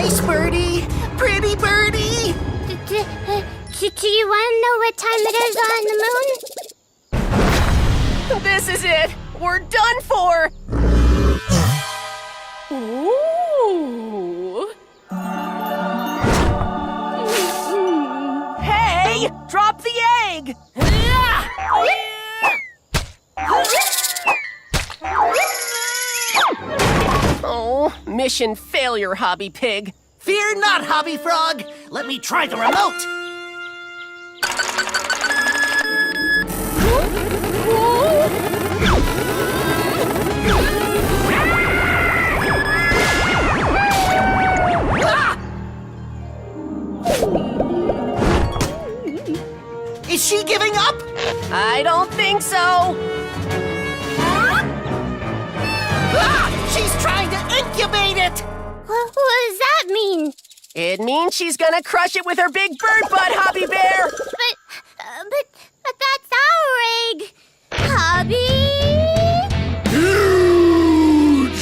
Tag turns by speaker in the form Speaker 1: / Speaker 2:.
Speaker 1: Nice birdie! Pretty birdie!
Speaker 2: Do you want to know what time it is on the moon?
Speaker 3: This is it! We're done for! Ooh. Hey! Drop the egg! Oh, mission failure, Hobby Pig.
Speaker 1: Fear not, Hobby Frog! Let me try the remote! Ah! Is she giving up?
Speaker 3: I don't think so.
Speaker 1: Ah! She's trying to incubate it!
Speaker 2: What does that mean?
Speaker 3: It means she's gonna crush it with her big bird butt, Hobby Bear!
Speaker 2: But that's our egg! Hobby!
Speaker 1: Huge!